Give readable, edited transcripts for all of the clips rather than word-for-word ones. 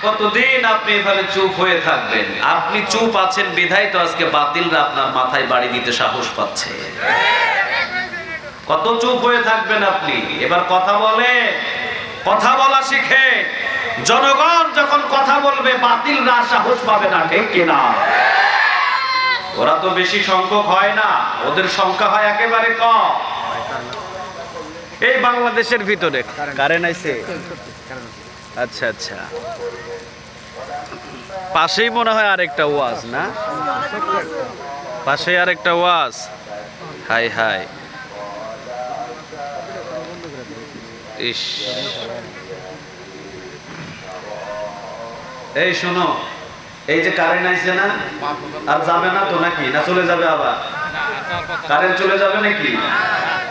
কতদিন আপনি এভাবে চুপ হয়ে থাকবেন? আপনি চুপ আছেন বিধায় তো আজকে বাতিলরা আপনার মাথায় বাড়ি দিতে সাহস পাচ্ছে। কত চুপ হয়ে থাকবেন আপনি? এবার কথা বলে, কথা বলা শিখে। জনগণ যখন কথা বলবে বাতিলরা সাহস পাবে না, ঠিক কিনা? ওরা তো বেশি সংখ্যক হয় না, ওদের সংখ্যা হয় একেবারে কম। এই বাংলাদেশের ভিতরে কারেন্ট আইছে? আচ্ছা আচ্ছা, পাশেই মনে হয় আরেকটা ওয়াজ না? পাশে আরেকটা ওয়াজ। হাই হাই, ইস। এই শোনো, এই যে কারেন্ট আইছে না, আর যাবে না তো নাকি? না চলে যাবে আবার? কারেন্ট চলে যাবে নাকি?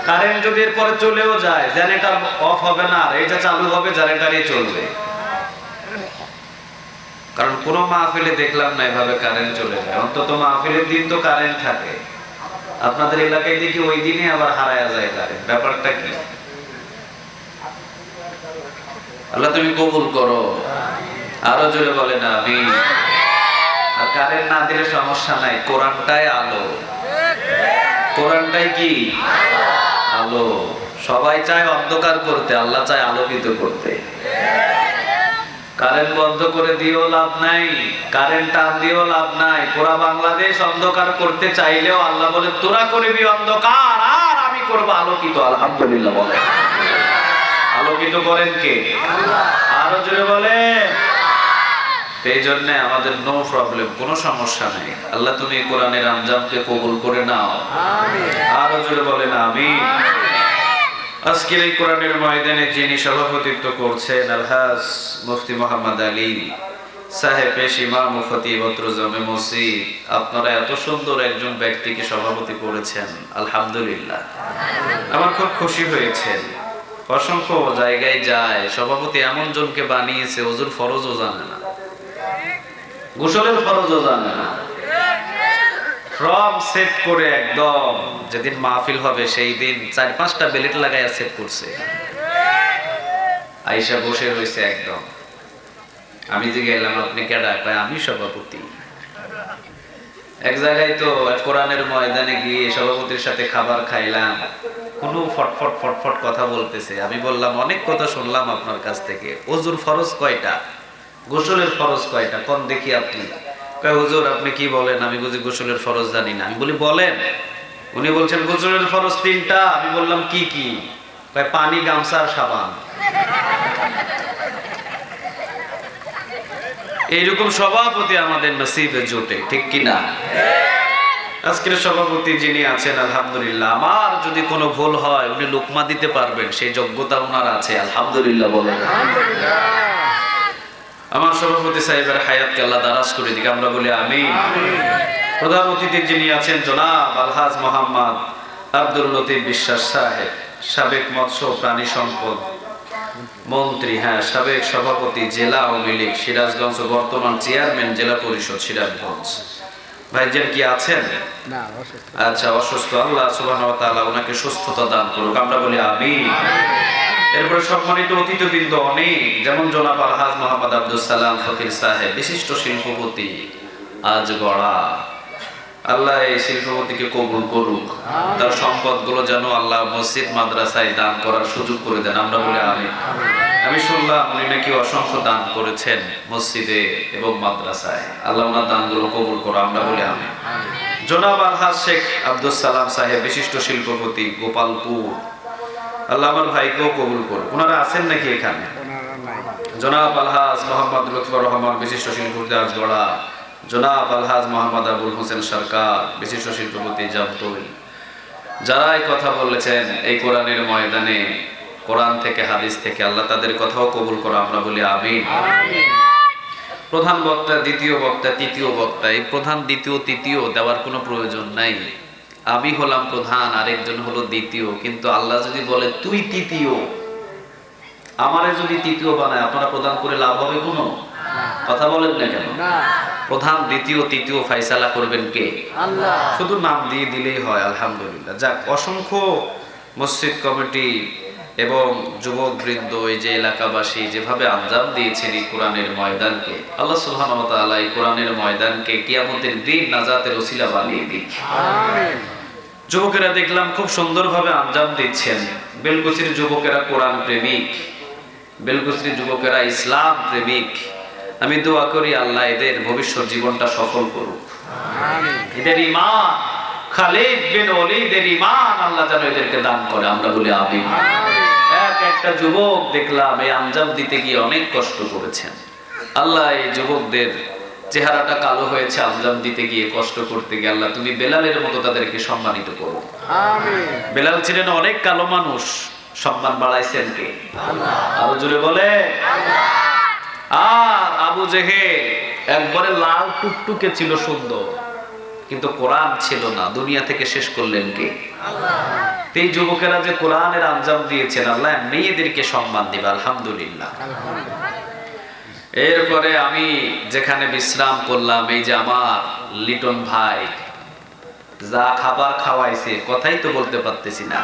কারেন্ট যদি এরপরে চলেও যায়, জেনারেটর অফ হবে না, আর এটা চালু হবে, জেনারেটরই চলবে। কারণ কোন মাহফিলে দেখলাম না এভাবে কারেন্ট চলে যায়। অন্তত মাহফিলের দিন তো কারেন্ট থাকে। আপনাদের এলাকায় দেখি ওই দিনে আবার হারায়া যায় কারেন্ট। ব্যাপারটা কি? আল্লাহ তুমি কবুল করো। আরো জোরে বলেন আমিন। আর কারেন্ট না দিলে সমস্যা নাই, কোরআনটাই আলো। কোরআনটাই কি? আলো। সবাই চায় অন্ধকার করতে, আল্লাহ চায় আলোকিত করতে। কারেন্ট বন্ধ করে দিয়েও লাভ নাই, কারেন্ট টান দিয়েও লাভ নাই। পুরা বাংলাদেশ অন্ধকার করতে চাইলেও আল্লাহ বলে তোরা করবি অন্ধকার, আর আমি করবো আলোকিত। আলহামদুলিল্লাহ বলে। আলোকিত করেন কে? আরো জোরে বলে। এই জন্য আমাদের নো প্রবলেম, কোনো সমস্যা নেই। আল্লাহ তুমি কোরআনের আঞ্জামকে কবুল করে নাও। আরো জোরে বলেন আমিন। আজকের এই কোরআনের ময়দানে যিনি সভাপতিত্ব করছেন আলহাজ মুফতি মোহাম্মদ আলী সাহেব, পেশ ইমাম ও খতিব জামে মসজিদ, আপনারা এত সুন্দর একজন ব্যক্তিকে সভাপতি করেছেন, আলহামদুলিল্লাহ। আমার খুব খুশি হয়েছে। অসংখ্য জায়গায় যায়, সভাপতি এমন জনকে বানিয়েছে ওযুর ফরজও জানে না, গোসলের ফরজও জানে না। ফ্রম সেট করে একদম যেদিন মাহফিল হবে সেই দিন 4-5টা বেলেট লাগাইয়া সেট করছে। আয়েশা বসে রয়েছে একদম। আমি যে গেলাম আপনি কেডা? কয় আমি সভাপতি। এক জায়গায় তো কোরআনের ময়দানে গিয়ে সভাপতির সাথে খাবার খাইলাম, কোন ফটফট ফটফট কথা বলতেছে। আমি বললাম অনেক কথা শুনলাম আপনার কাছ থেকে, ওযুর ফরজ কয়টা, গোসলের ফরজ কয়টা, কোন দেখি আপনি? কয় হুজুর আপনি কি বলেন, আমি বুঝি গোসলের ফরজ জানি না। আমি বলি বলেন। উনি বলছেন গোসলের ফরজ 3টা। আমি বললাম কি কি? কয় পানি, গামছা আর সাবান। এইরকম সভাপতি আমাদের নসিবে জোটে, ঠিক কিনা? আজকের সভাপতি যিনি আছেন আলহামদুলিল্লাহ, আমার যদি কোনো ভুল হয় উনি লোকমা দিতে পারবেন, সেই যোগ্যতা ওনার আছে, আলহামদুলিল্লাহ বলেন। আমার সভাপতি সাহেবের হায়াতকে আল্লাহ দারাজ করে দিক, আমরা বলি আমিন। প্রধান অতিথি যিনি আছেন জনাব আলহাজ মোহাম্মদ আব্দুল লতিফ বিশ্বাস সাহেব, সাবেক মৎস্য প্রাণী সম্পদ মন্ত্রী, হ্যাঁ সাবেক সভাপতি জেলা আওয়ামী লীগ সিরাজগঞ্জ, বর্তমান চেয়ারম্যান জেলা পরিষদ সিরাজগঞ্জ। ভাইজান কি আছেন? আচ্ছা, অসুস্থ। আল্লাহ সুবহানাহু ওয়া তাআলা ওনাকে সুস্থতা দান করুক, আমরা বলি আমিন। এরপরে সম্মানিত অতিথিবৃন্দ অনেক, যেমন জনাব আলহাজ মোহাম্মদ আব্দুল সালাম ফকির সাহেব, বিশিষ্ট শিল্পপতি আজ গড়া। আল্লাহ এই শিল্পপতিকে কবুল করুক, তার সম্পদগুলো যেন আল্লাহ মসজিদ মাদ্রাসায় দান করার সুযোগ করে দেন, আমরা বলি আমিন। আমি শুনলাম উনি নাকি অসংখ্য দান করেছেন মসজিদে এবং মাদ্রাসায়, আল্লাহ ওনার দানগুলো কবুল করো, আমরা বলি আমিন। জনাব আলহাজ শেখ আব্দুল সালাম সাহেব, বিশিষ্ট শিল্পপতি গোপালপুর, আল্লাহ আমার ভাইকেও কবুল করুন। ওনারা আছেন নাকি এখানে? জনাব আলহাজ মোহাম্মদ লুৎফর রহমান, বিশিষ্ট শিল্পপতি আজগড়া, জনাব আলহাজ মোহাম্মদ আবুল হোসেন সরকার, বিশিষ্ট শিল্পপতি জামতলী। যারা এই কথা বলেছেন এই কোরআনের ময়দানে, কোরআন থেকে হাদিস থেকে, আল্লাহ তাদের কথাও কবুল করো, আমরা বলি আমিন। প্রধান বক্তা, দ্বিতীয় বক্তা, তৃতীয় বক্তা, এই প্রধান দ্বিতীয় তৃতীয় দেওয়ার কোনো প্রয়োজন নাই। আমি হলাম প্রধান, আরেকজন হলো দ্বিতীয়, কিন্তু আল্লাহ যদি বলে তুই তৃতীয়, আমারে যদি তৃতীয় বানায়, আপনারা প্রদান করে লাভ হবে কোনো? কথা বলেন না কেন? প্রধান দ্বিতীয় তৃতীয় ফায়সালা করবেন কে? আল্লাহ। শুধু নাম দিয়ে দিলেই হয়, আলহামদুলিল্লাহ। যাক, অসংখ্য মসজিদ কমিটি এবং যুবক বৃন্দ, এই যে এলাকাবাসী যেভাবে আঞ্জাম দিয়েছেন এই কোরআনের ময়দানকে, আল্লাহ সুবহানাহু ওয়া তাআলা এই কোরআনের ময়দানকে কিয়ামতের দিন নাজাতের ওসিলা বানিয়ে দিক। আমিন। যুবকেরা দেখলাম খুব সুন্দরভাবে আঞ্জাম দিচ্ছেন। বেলকুচির যুবকেরা কোরআন প্রেমিক, বেলকুচির যুবকেরা ইসলাম প্রেমিক। আমি দোয়া করি আল্লাহ এদের ভবিষ্যৎ জীবনটা সফল করুক। আমিন। এদের ঈমান, খালিদ বিন ওলীদের ঈমান আল্লাহ যেন এদেরকে দান করে, আমরা বলি আমিন। একটা যুবক দেখলাম এই আঞ্জাম দিতে গিয়ে অনেক কষ্ট করেছেন। আল্লাহ এই যুবকদের চেহারাটা কালো হয়েছে আঞ্জাম দিতে গিয়ে, কষ্ট করতে গিয়ে, আল্লাহ তুমি বেলালের মতো তাদেরকে সম্মানিত করো। আমিন। বেলাল ছিলেন অনেক কালো মানুষ, সম্মান বাড়াইছেন কে? আল্লাহ। আরো জোরে বলে আল্লাহ। আর আবু জেহেল একবারে লাল টুকটুকে ছিল, সুন্দর, কিন্তু কোরআন ছিল না, দুনিয়া থেকে শেষ করলেন কে? আল্লাহ। এই যুবকেরা যে কোরআনের আঞ্জাম দিয়েছেন, আল্লাহ মেয়েদেরকে সম্মান দিবে, আলহামদুলিল্লাহ। এরপরে আমি যেখানে বিশ্রাম করলাম, এই যে আমার লিটন ভাই যা খাবার খাওয়াইছে, কথাই তো বলতে পারতেছি না।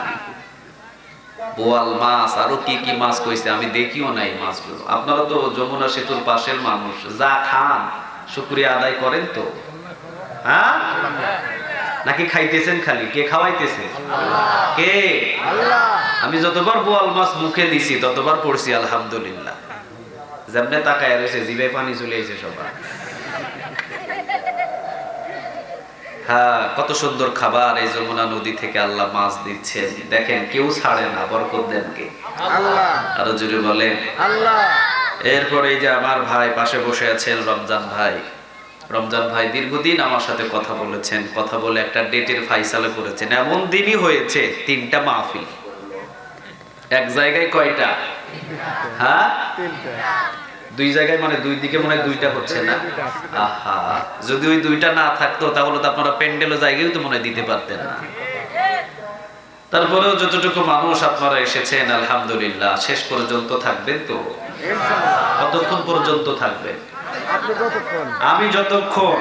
বোয়াল মাছ, আরো কি কি মাছ কইছে, আমি দেখিও নাই মাছগুলো। আপনারা তো যমুনা সেতুর পাশের মানুষ, যা খান শুকরিয়া আদায় করেন তো? হ্যাঁ, নাকি খাইতেছেন খালি? কে খাওয়াইতেছে? কে? আল্লাহ। আমি যতবার বোয়াল মাছ মুখে দিছি ততবার পড়ছি আলহামদুলিল্লাহ। যেমনে তাকায় রয়েছে, জিভে পানি চলে এসে সবার। হ্যাঁ, কত সুন্দর খাবার এই যমুনা নদী থেকে আল্লাহ মাছ দিচ্ছেন। দেখেন কেউ ছাড়ে না, বরকত দেন কে? আল্লাহ। আরো জোরে বলেন আল্লাহ। এরপরে এই যে আমার ভাই পাশে বসে আছেন রমজান ভাই, রমজান ভাই দীর্ঘদিন আমার সাথে কথা বলেছেন, কথা বলে একটা ডেটের ফাইসালা করেছেন। এমন দিনই হয়েছে 3টা মাহফিল এক জায়গায়। কয়টা? হ্যাঁ, 2 জায়গায়, মানে 2 দিকে মনে হয় 2টা হচ্ছে না। আহা, যদি ওই 2টা না থাকতো তাহলে তো আপনারা প্যান্ডেলও জায়গায় তো মনে হয় দিতে পারতেন না। তারপরেও যতটুকু মানুষ আপনারা এসেছেন আলহামদুলিল্লাহ, শেষ পর্যন্ত থাকবেন তো? কতক্ষণ পর্যন্ত থাকবেন? আমি যতক্ষণ,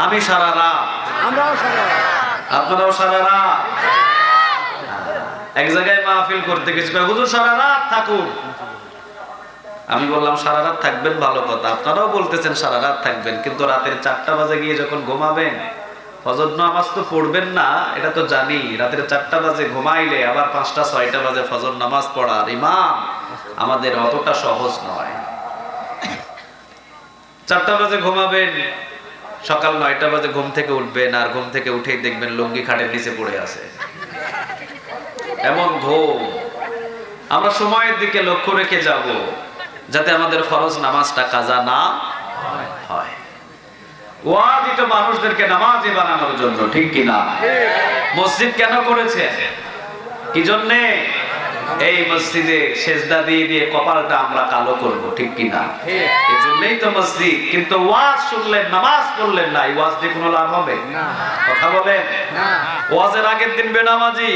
আমি সারা রাত, আপনারাও সারা রাত। এক জায়গায় মাহফিল করতে গেছি, হুজুর সারা রাত থাকুন। আমি বললাম সারা রাত থাকবেন, ভালো কথা, আপনারাও বলতেছেন সারা রাত থাকবেন, কিন্তু রাতের 4টা বাজে গিয়ে যখন ঘুমাবেন, ফজর নামাজ তো পড়বেন না, এটা তো জানি। রাতের 4টা বাজে ঘুমাইলে আবার 5টা 6টা বাজে ফজর নামাজ পড়ার ইমাম আমাদের অতটা সহজ নয়। 4টা বাজে ঘুমাবেন, সকাল 9টা বাজে ঘুম থেকে উঠবেন, আর ঘুম থেকে উঠেই দেখবেন লুঙ্গি খাটের নিচে পড়ে আছে। এমন ঘুম। আমরা সময়ের দিকে লক্ষ্য রেখে যাব, যাতে আমাদের ফরজ নামাজটা কাজা না হয়। ওয়াজিব মানুষদেরকে নামাজি বানানোর জন্য, ঠিক কি না? মসজিদ কেন করেছে? কি জন্য? এই মসজিদে সেজদা দিয়ে দিয়ে কপালটা আমরা কালো করব, ঠিক কি না? এজন্যই তো মসজিদ। কিন্তু ওয়াজ শুনলেন, নামাজ পড়লেন না, এই ওয়াজ দিয়ে কোনো লাভ হবে না? কথা বলেন না। ওয়াজের আগের দিন বেনামাজি,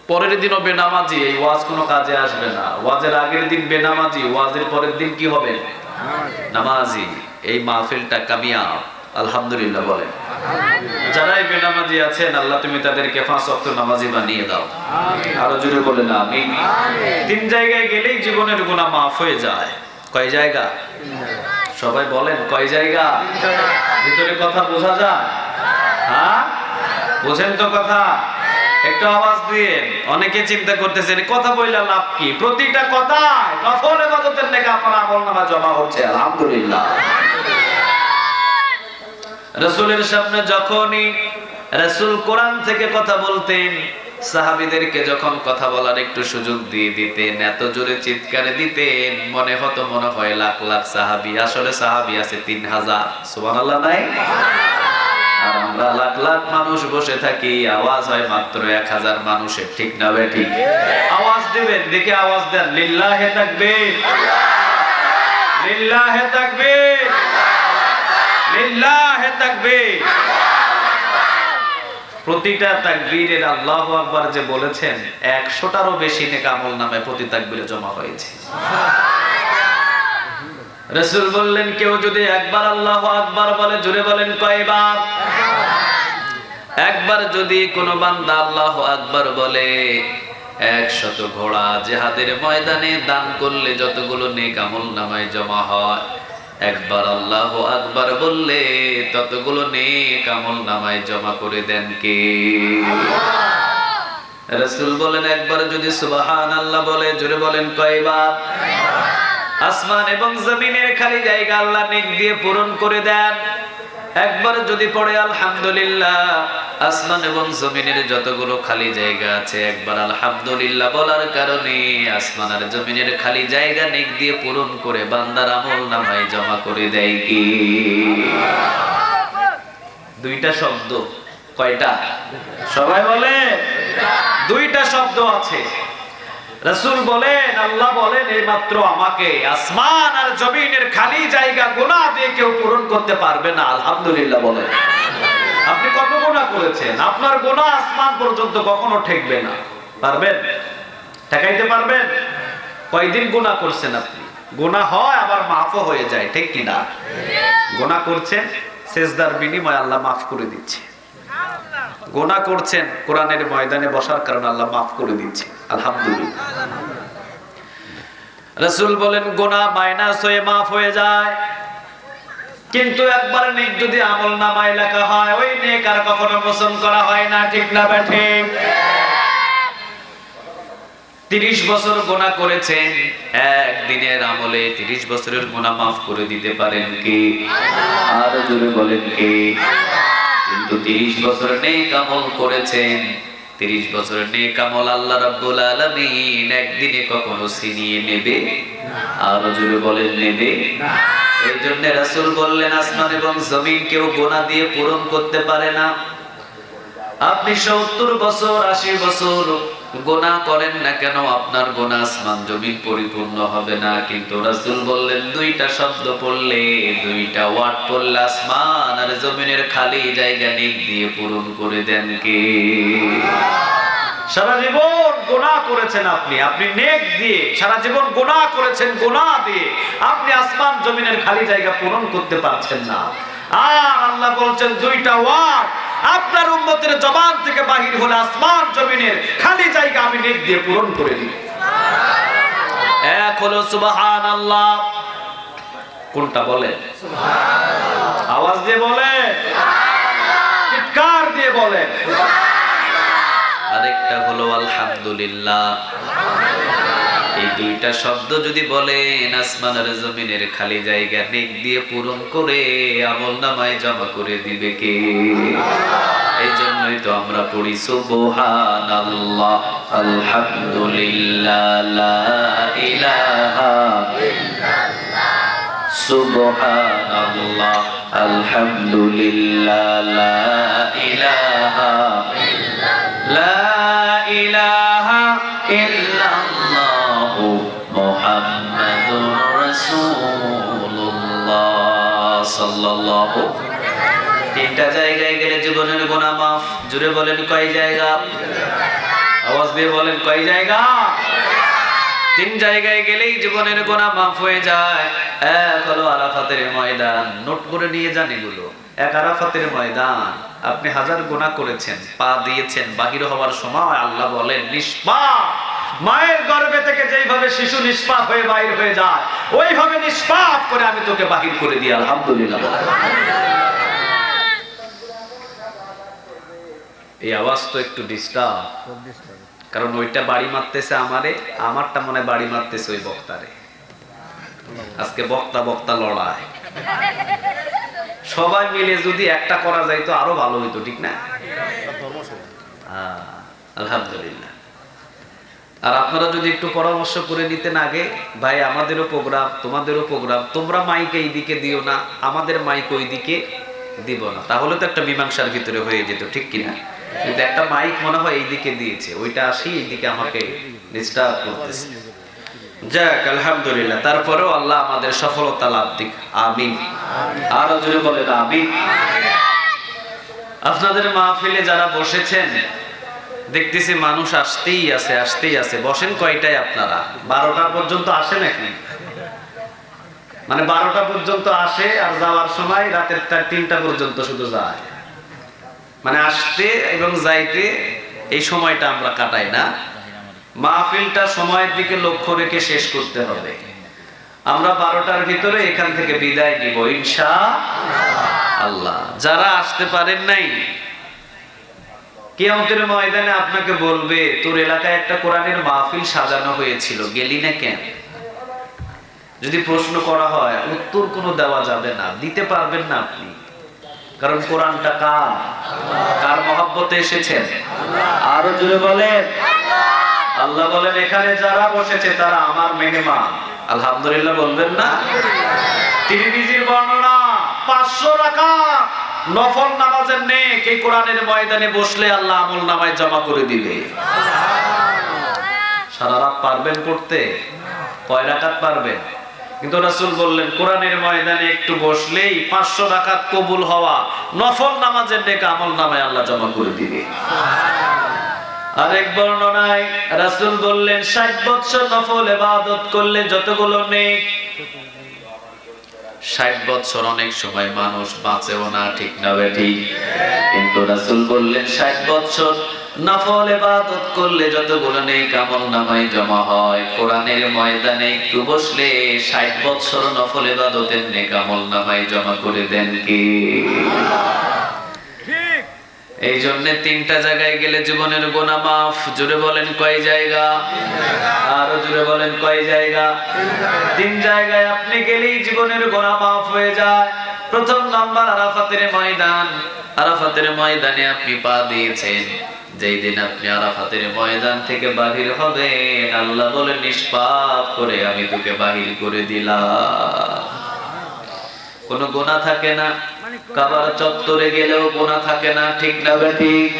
পরের দিনও বেনামাজি, এই ওয়াজ কোনো কাজে আসবে না। ওয়াজের আগের দিন বেনামাজি, ওয়াজের পরের দিন কি হবে? নামাজি। এই মাহফিলটা কামিয়াব, আলহামদুলিল্লাহ বলেন। যারাই বেনামাজি আছেন, আল্লাহ তুমি তাদেরকে 5 ওয়াক্ত নামাজি বানিয়ে দাও। আরো জোরে বলেন আমিন। 3 জায়গায় গেলেই জীবনের গুনাহ মাফ হয়ে যায়। কয় জায়গা? সবাই বলেন কয় জায়গা? ভিতরে কথা বোঝা যায়? হ্যাঁ, বোঝেন তো কথা? একটু আওয়াজ দিয়েন। অনেকে চিন্তা করতেছেন কথা বইলা লাভ কি? প্রতিটা কথায় নফল ইবাদতের নেকি আপনার আমলনামা জমা হচ্ছে, আলহামদুলিল্লাহ। রাসূলের সামনে যখনই রাসূল কোরআন থেকে কথা বলতেন, সাহাবীদেরকে যখন কথা বলার একটু সুযোগ দিয়ে দিতেন, এত জোরে চিৎকার দিতেন, মনে হয় লাখ লাখ সাহাবী। আসলে সাহাবী আছে 3000, সুবহানাল্লাহ নাই? আর আমরা লাখ লাখ মানুষ বসে থাকি, আওয়াজ হয় মাত্র 1000 মানুষের, ঠিক না বে ঠিক? আওয়াজ দিবেন, দেখে আওয়াজ দেন, লিল্লাহে তাকবীর, লিল্লাহে তাকবীর, লিল্লাহে তাকবীর। প্রতিটা তাকবীরের আল্লাহু আকবার যে বলেছেন, 100টারও বেশি নেক আমলনামায় প্রতি তাকবীরে জমা হয়েছে। রাসূল বললেন, কেউ যদি একবার আল্লাহু আকবার বলে, জোরে বলেন কয়বার? একবার যদি কোনো বান্দা আল্লাহু আকবার বলে, 100 ঘোড়া জিহাদের ময়দানে দান করলে যতগুলো নেক আমল নামায় জমা হয়, একবার আল্লাহু আকবার বললে ততগুলো নেক আমল নামায় জমা করে দেন কে? রাসূল বলেন একবার যদি সুবহানাল্লাহ বলে, জোরে বলেন কয়বার? আসমান এবং জমিনের খালি জায়গা আল্লাহ নেক দিয়ে পূরণ করে দেন। একবার যদি পড়ে আলহামদুলিল্লাহ, আসমান এবং জমিনের যতগুলো খালি জায়গা আছে একবার আলহামদুলিল্লাহ বলার কারণে আসমান আর জমিনের খালি জায়গা নেক দিয়ে পূরণ করে বান্দার আমল নামায় জমা করে দেয় কি? দুইটা শব্দ। কয়টা? সবাই বলে দুইটা শব্দ আছে। রাসূল বলেন, আল্লাহ বলেন, এইমাত্র আমাকে আসমান আর জমিনের খালি জায়গা গুনাহ দিয়ে কেউ পূরণ করতে পারবে না। আলহামদুলিল্লাহ বলেন। আপনি কত গুনাহ করেছেন? আপনার গুনাহ আসমান পর্যন্ত কখনো ঠেকবে না। পারবেন? ঠেকাইতে পারবেন? কয়দিন গুনাহ করছেন আপনি? গুনাহ হয় আবার মাফও হয়ে যায়, ঠিক কি না? গুনাহ করছেন, সেজদার বিনিময়ে আল্লাহ মাফ করে দিচ্ছে। গুনাহ করছেন, কোরআনের ময়দানে বসার কারণে আল্লাহ মাফ করে দিচ্ছে। আলহামদুলিল্লাহ। রাসূল বলেন গুনাহ মাইনাস হয়ে মাফ হয়ে যায়, কিন্তু একবার নেক যদি আমল নামায় লেখা হয়, ওই নেক আর কখনো মোচন করা হয় না, ঠিক না ঠিক? 30 বছর গুনাহ করেছেন, একদিনের আমলে 30 বছরের গুনাহ মাফ করে দিতে পারেন কি? আর জোরে বলেন কে? কিন্তু 30 বছর নেক আমল করেছেন, 30 বছরের নেক আমল আল্লাহ রাব্বুল আলামিন একদিনে কখনো ছিনিয়ে নেবে? আর জোরে বলেন নেবে না। এই জন্য রাসূল বললেন আসমান এবং জমিন কেউ গুনাহ দিয়ে পূরণ করতে পারে না। আপনি 70 বছর 80 বছর গুনাহ করেন না কেন, আপনার গুনাহ আসমান জমিন পরিপূর্ণ হবে না। কিন্তু রাসূল বললেন দুইটা শব্দ পড়লে, দুইটা ওয়ার্ড পড়লে আসমান আর জমিনের খালি জায়গা নেক দিয়ে পূরণ করে দেন কে? সারা জীবন গুনাহ করেছেন আপনি, আপনি নেক দিয়ে সারা জীবন গুনাহ করেছেন, গুনাহ দিয়ে আপনি আসমান জমিনের খালি জায়গা পূরণ করতে পারছেন না। আর আল্লাহ বলছেন দুইটা ওয়ার্ড আপনার উম্মতের জবান থেকে বাহির হলে আসমান জমিনের খালি জায়গা আমি নেক দিয়ে পূরণ করে দিই। এক হলো সুবহানাল্লাহ, কোনটা বলে? সুবহানাল্লাহ। আওয়াজ দিয়ে বলে, সুবহানাল্লাহ। চিৎকার দিয়ে বলে, সুবহানাল্লাহ। আরেকটা হলো আলহামদুলিল্লাহ। এই দুইটা শব্দ যদি বলেন আসমান আর জমিনের খালি জায়গা নেক দিয়ে পূরণ করে আমলনামায় জমা করে দিবে কে? এই জন্যই তো আমরা পড়ি সুবহানাল্লাহ, আলহামদুলিল্লাহ, লা ইলাহা ইল্লাল্লাহ। সুবহানাল্লাহ, আলহামদুলিল্লাহ, লা ইলাহা ইল্লাল্লাহ, লা ইলাহা ইল্লাল্লাহ, মুহাম্মাদুর রাসূলুল্লাহ সাল্লাল্লাহু। তিনটা জায়গায় গেলে জীবনের গুনাহ মাফ। জুড়ে বলেন কয় জায়গা? আওয়াজ দিয়ে বলেন কয় জায়গা? তিন জায়গায় গেলেই জীবনের গুনাহ মাফ হয়ে যায়। এক হলো আরাফাতের ময়দান, নোট করে নিয়ে যান এগুলো। এক আরাফাতের ময়দান, আপনি হাজার গুনাহ করেছেন, পা দিয়েছেন, বাহির হওয়ার সময় আল্লাহ বলেন নিষ্পাপ। মায়ের গর্ভে থেকে যেইভাবে শিশু নিষ্পাপ হয়ে বাহির হয়ে যায়, ওইভাবে নিষ্পাপ করে আমি তোকে বাহির করে দিই। আলহামদুলিল্লাহ। এই আওয়াজ তো একটু ডিস্টার্ব, কারণ ওইটা বাড়ি মারতেছে আমারে, আমারটা মনে বাড়ি মারতেছে ওই বক্তারে। আজকে বক্তা বক্তা লড়াই। সবাই মিলে যদি একটা করা যায় তো আরো ভালো হইতো, ঠিক না? আলহামদুলিল্লাহ। আর আপনারা যদি একটু পরামর্শ করে নিতেন আগে, ভাই আমাদেরও প্রোগ্রাম, তোমাদেরও প্রোগ্রাম, তোমরা মাইক এইদিকে দিও না, আমাদের মাইক ওইদিকে দিব না, তাহলে তো একটা মীমাংসার ভিতরে হয়ে যেত, ঠিক কিনা? কিন্তু একটা মাইক মনে হয় এইদিকে দিয়েছে, ওইটা আসি এইদিকে আমাকে ডিস্টার্ব করতেছে। যাক আলহামদুলিল্লাহ। তারপরেও আল্লাহ আমাদের সফলতা লাভ দিক, আমিন। আরো জোরে বলেন আমিন। আপনাদের মাহফিলে যারা বসেছেন দেখতেছি মানুষ আসতেই আছে, আসতেই আছে। বসেন কয়টায় আপনারা? 12টা পর্যন্ত আসে নাকি? মানে 12টা পর্যন্ত আসে আর যাওয়ার সময় রাতের 3টা পর্যন্ত শুধু যায়। মানে আসতে এবং যাইতে এই সময়টা আমরা কাটাই না। মাহফিলটা সময়ের দিকে লক্ষ্য রেখে শেষ করতে হবে। আমরা 12টার ভিতরে এখান থেকে বিদায় নিব ইনশাআল্লাহ। যারা আসতে পারেন নাই, কিয়ামতের ময়দানে আপনাকে বলবে তোর এলাকায় একটা কোরআনের মাহফিল সাজানো হয়েছিল, গেলি না কেন? যদি প্রশ্ন করা হয় উত্তর কোনো দেওয়া যাবে না, দিতে পারবেন না আপনি, কারণ কোরআনটা কার? কার মহব্বতে এসেছেন? আরো জোরে বলেন আল্লাহ। বলেন এখানে যারা বসেছে তারা আমার মেহমান, আলহামদুলিল্লাহ বলবেন না? তিরমিজির বর্ণনা 500 রাকাত নফল নামাজের নেক এই কোরআনের ময়দানে বসলে আল্লাহ আমল নামায় জমা করে দিবে। সারা রাত পারবেন পড়তে? কয় রাকাত পারবেন? কিন্তু রাসূল বললেন কোরআনের ময়দানে একটু বসলেই 500 রাকাত কবুল হওয়া নফল নামাজের নেক আমল নামায় আল্লাহ জমা করে দিবে। আরেক বর্ণনায় রাসূল বললেন 60 বছর নফল ইবাদত করলে যতগুলো নেক, 60 বছর অনেক সময় মানুষ বাঁচেও না, ঠিক না বেঠি? কিন্তু রাসূল বললেন 60 বছর নফল ইবাদত করলে যতগুলো নেক আমলনামায় জমা হয়, কোরআনের ময়দানে একটু বসলে 60 বছর নফল ইবাদতের নেক আমলনামায় জমা করে দেন কে? ঠিক। এই জন্য 3টা জায়গায় গেলে জীবনের গুনাহ মাফ। জোরে বলেন কয় জায়গা? আরো জোরে বলেন কয় জায়গা? 3 জায়গায় আপনি গেলেই জীবনের গুনাহ মাফ হয়ে যায়। প্রথম নাম্বার আরাফাতের ময়দান। আরাফাতের ময়দানে আপনি পা দিয়েছেন, যেই দিন আপনি আরাফাতের ময়দান থেকে বাহির হবেন আল্লাহ বলেন নিষ্পাপ করে আমি তোকে বাহির করে দিলাম। কোনো গুনাহ থাকে না, কাবার চত্বরে গেলেও গুনাহ থাকে না, ঠিক না বেঠিক?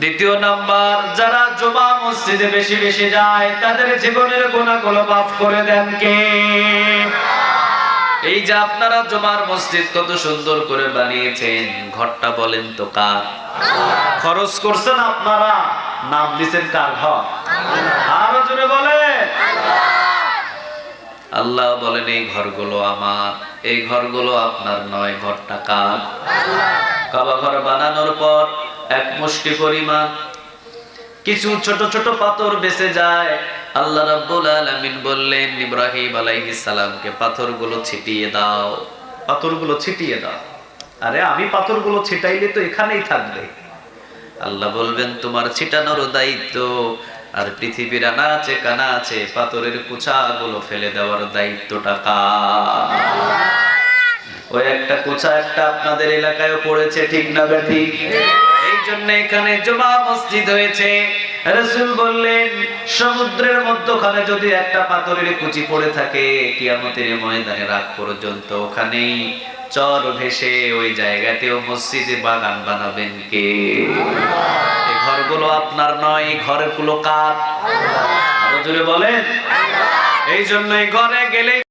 দ্বিতীয় নাম্বার, যারা জুমা মসজিদে বেশি বেশি যায় তাদের জীবনের গুনাহগুলো মাফ করে দেন কে? এই যে আপনারা জুমার মসজিদ কত সুন্দর করে বানিয়েছেন, ঘরটা বলেন তো কার? খরচ করছেন আপনারা, নাম দিবেন কার ঘর? আরো জোরে বলেন আল্লাহ বলেন এই ঘরগুলো আমার, এই ঘরগুলো আপনার নয়, ঘরটা কার? কাবা ঘর বানানোর পর এক মুষ্টি পরিমাণ কিছু ছোট ছোট পাথর বেঁচে যায়। আল্লাহ রাব্বুল আলামিন বললেন ইব্রাহিম আলাইহিস সালামকে পাথরগুলো ছিটিয়ে দাও, পাথরগুলো ছিটিয়ে দাও। আরে আমি পাথরগুলো ছিটাইলে তো এখানেই থাকবে। আল্লাহ বলবেন তোমার ছিটানোর দায়িত্ব, আর পৃথিবীর আনাচে কানাচে পাথরের কুচাগুলো ফেলে দেওয়ার দায়িত্বটা কার? ওই একটা কুচা একটা আপনাদের এলাকায় পড়েছে, ঠিক না বেঠিক? এই জন্য এখানে জুমা মসজিদ হয়েছে। রাসূল বললেন সমুদ্রের মধ্যখানে যদি একটা পাথরের কুচি পড়ে থাকে কিয়ামতের ময়দানে রাত পর্যন্ত ওখানেই চর ভেসে ওই জায়গাতেও মসজিদে বাগান বানাবেন কে? এই ঘরগুলো আপনার নয়, এই ঘরগুলো কার? আরো জোরে বলেন। এই জন্য এই ঘরে গেলে